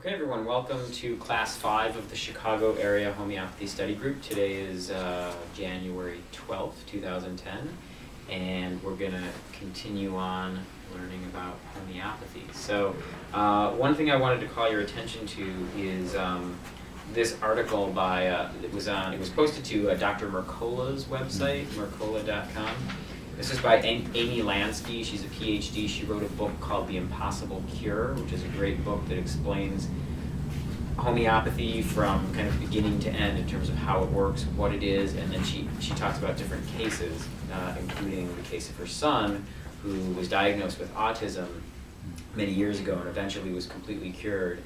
Okay, everyone, welcome to Class 5 of the Chicago Area Homeopathy Study Group. Today is January 12th, 2010, and we're going to continue on learning about homeopathy. So one thing I wanted to call your attention to is this article by, it was posted to Dr. Mercola's website, mercola.com. This is by Amy Lansky. She's a PhD. She wrote a book called The Impossible Cure, which is a great book that explains homeopathy from kind of beginning to end in terms of how it works, what it is, and then she talks about different cases, including the case of her son, who was diagnosed with autism many years ago and eventually was completely cured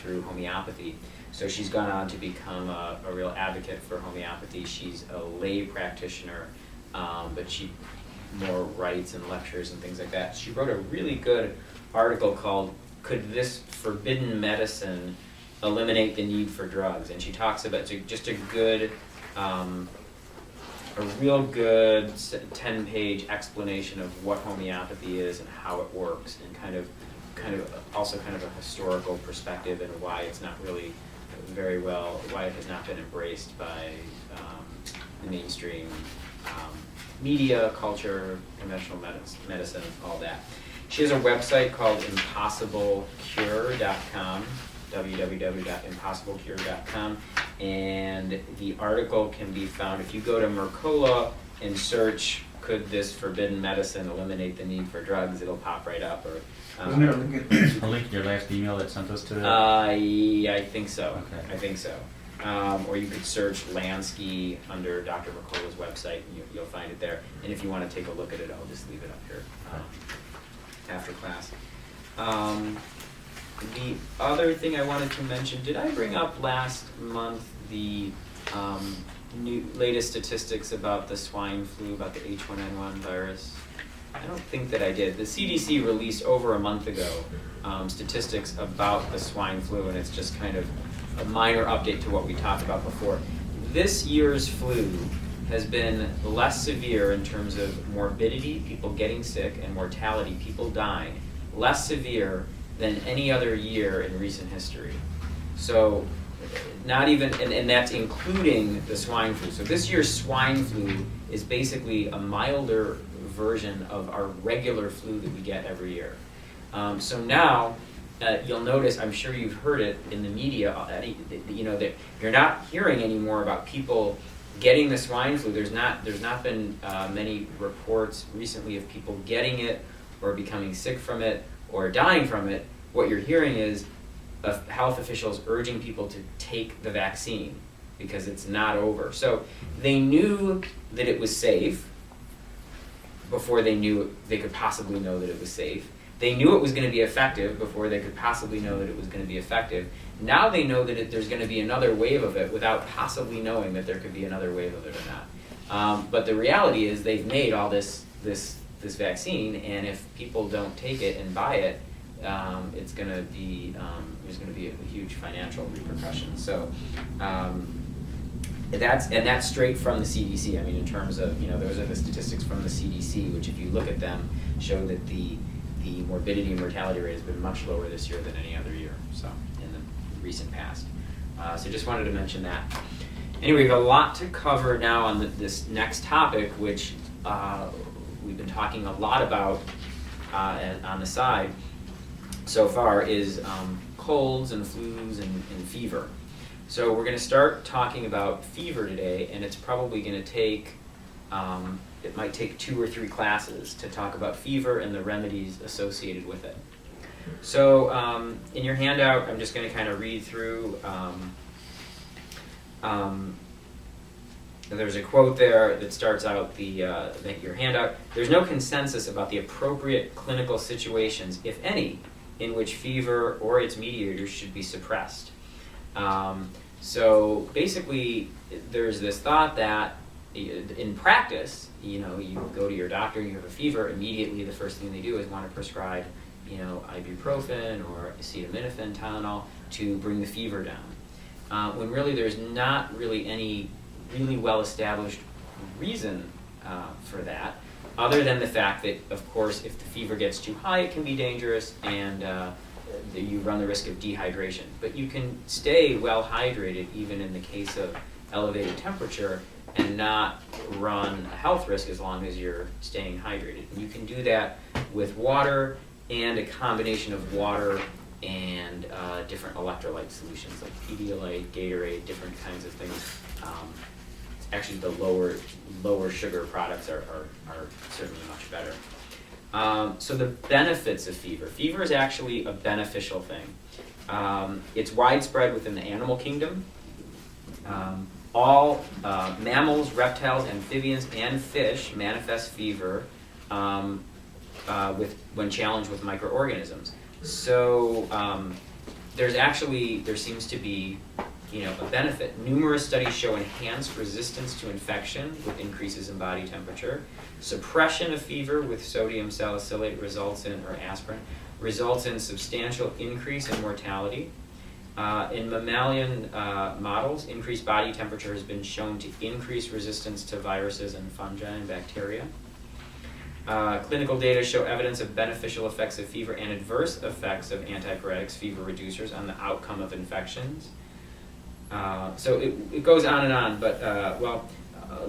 through homeopathy. So she's gone on to become a real advocate for homeopathy. She's a lay practitioner, but she more writes and lectures and things like that. She wrote a really good article called "Could This Forbidden Medicine Eliminate the Need for Drugs?" And she talks about just a real good 10-page explanation of what homeopathy is and how it works, and kind of also a historical perspective and why it's not really why it has not been embraced by the mainstream media, culture, conventional medicine, all that. She has a website called impossiblecure.com, www.impossiblecure.com, and the article can be found if you go to Mercola and search "Could this forbidden medicine eliminate the need for drugs?" It'll pop right up. Or wasn't there a link in your last email that sent us to it? Yeah, I think so. Okay. I think so. Or you could search Lansky under Dr. Mercola's website, and you'll find it there. And if you want to take a look at it, I'll just leave it up here after class. The other thing I wanted to mention, did I bring up last month the latest statistics about the swine flu, about the H1N1 virus? I don't think that I did. The CDC released over a month ago statistics about the swine flu, and it's just kind of a minor update to what we talked about before. This year's flu has been less severe in terms of morbidity, people getting sick, and mortality, people dying, less severe than any other year in recent history. So not even, and that's including the swine flu. So this year's swine flu is basically a milder version of our regular flu that we get every year. So now, you'll notice, I'm sure you've heard it in the media, that you're not hearing anymore about people getting the swine flu. There's not been many reports recently of people getting it or becoming sick from it or dying from it. What you're hearing is health officials urging people to take the vaccine because it's not over. So they knew that it was safe before they could possibly know that it was safe. They knew it was going to be effective before they could possibly know that it was going to be effective. Now they know that there's going to be another wave of it without possibly knowing that there could be another wave of it or not. But the reality is they've made all this vaccine, and if people don't take it and buy it, it's going to be there's going to be a huge financial repercussion. So that's straight from the CDC. I mean, in terms of those are the statistics from the CDC, which if you look at them show that the morbidity and mortality rate has been much lower this year than any other year, so in the recent past. So just wanted to mention that. Anyway, we have a lot to cover now on this next topic, which we've been talking a lot about on the side so far, is colds and flus and fever. So we're going to start talking about fever today, and it's probably going to take it might take 2 or 3 classes to talk about fever and the remedies associated with it. So in your handout, I'm just going to kind of read through. There's a quote there that starts out your handout. There's no consensus about the appropriate clinical situations, if any, in which fever or its mediators should be suppressed. So basically, there's this thought that in practice, you go to your doctor, you have a fever, immediately the first thing they do is want to prescribe, ibuprofen or acetaminophen, Tylenol, to bring the fever down. When really there's not really any really well-established reason for that, other than the fact that, of course, if the fever gets too high, it can be dangerous, and you run the risk of dehydration. But you can stay well hydrated even in the case of elevated temperature and not run a health risk as long as you're staying hydrated. And you can do that with water and a combination of water and different electrolyte solutions like Pedialyte, Gatorade, different kinds of things. Actually, the lower sugar products are certainly much better. So the benefits of fever. Fever is actually a beneficial thing. It's widespread within the animal kingdom. All mammals, reptiles, amphibians, and fish manifest fever when challenged with microorganisms. So there seems to be a benefit. Numerous studies show enhanced resistance to infection with increases in body temperature. Suppression of fever with sodium salicylate or aspirin results in substantial increase in mortality. In mammalian models, increased body temperature has been shown to increase resistance to viruses and fungi and bacteria. Clinical data show evidence of beneficial effects of fever and adverse effects of antipyretics, fever reducers, on the outcome of infections. So it goes on, but I'll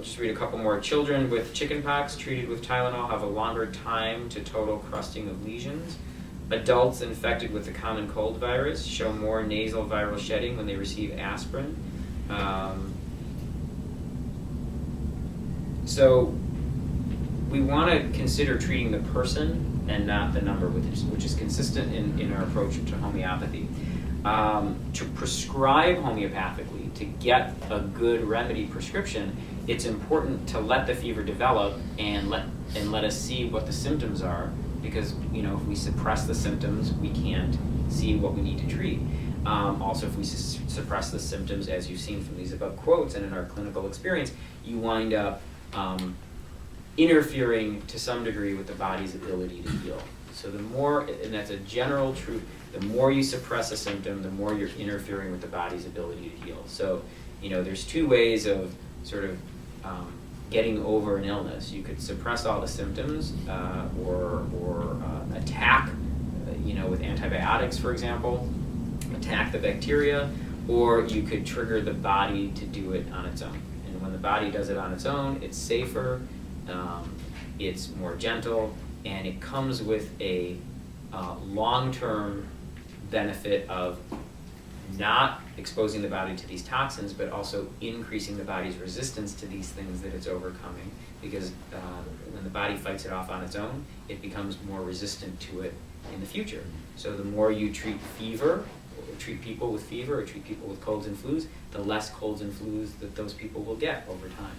just read a couple more. Children with chickenpox treated with Tylenol have a longer time to total crusting of lesions. Adults infected with the common cold virus show more nasal viral shedding when they receive aspirin. So we want to consider treating the person and not the number, which is consistent in our approach to homeopathy. To prescribe homeopathically, to get a good remedy prescription, it's important to let the fever develop and let us see what the symptoms are, because if we suppress the symptoms, we can't see what we need to treat. Also, if we suppress the symptoms, as you've seen from these above quotes and in our clinical experience, you wind up interfering to some degree with the body's ability to heal. So the more, and that's a general truth, the more you suppress a symptom, the more you're interfering with the body's ability to heal. So, there's two ways of sort of getting over an illness. You could suppress all the symptoms or attack, with antibiotics, for example, attack the bacteria, or you could trigger the body to do it on its own. And when the body does it on its own, it's safer, it's more gentle, and it comes with a long-term benefit of not exposing the body to these toxins, but also increasing the body's resistance to these things that it's overcoming, because when the body fights it off on its own, it becomes more resistant to it in the future. So the more you treat fever, or treat people with fever, or treat people with colds and flus, the less colds and flus that those people will get over time.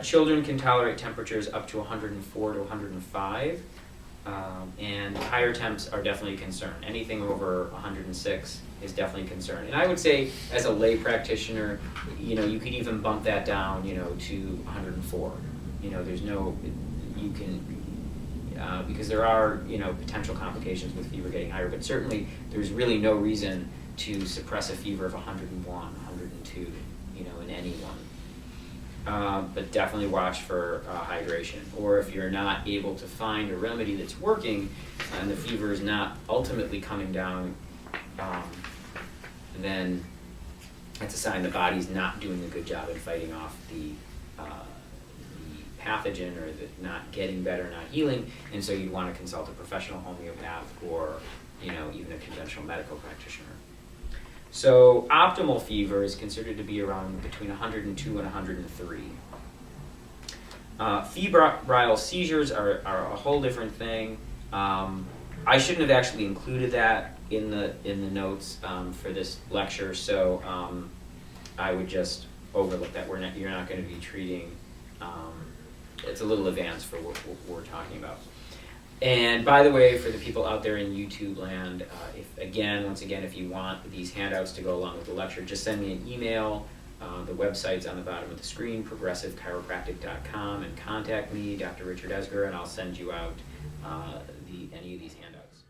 Children can tolerate temperatures up to 104 to 105. And higher temps are definitely a concern. Anything over 106 is definitely a concern. And I would say, as a lay practitioner, you could even bump that down, to 104. There's no, you can, because there are, potential complications with fever getting higher, but certainly there's really no reason to suppress a fever of 101, 102, in anyone. But definitely watch for hydration. Or if you're not able to find a remedy that's working and the fever is not ultimately coming down, then that's a sign the body's not doing a good job in fighting off the pathogen, or not getting better, not healing, and so you'd want to consult a professional homeopath or even a conventional medical practitioner. So optimal fever is considered to be around between 102 and 103. Febrile seizures are a whole different thing. I shouldn't have actually included that in the notes for this lecture, so I would just overlook that. You're not going to be treating. It's a little advanced for what we're talking about. And by the way, for the people out there in YouTube land, once again, if you want these handouts to go along with the lecture, just send me an email. The website's on the bottom of the screen, progressivechiropractic.com, and contact me, Dr. Richard Ezgur, and I'll send you out any of these handouts.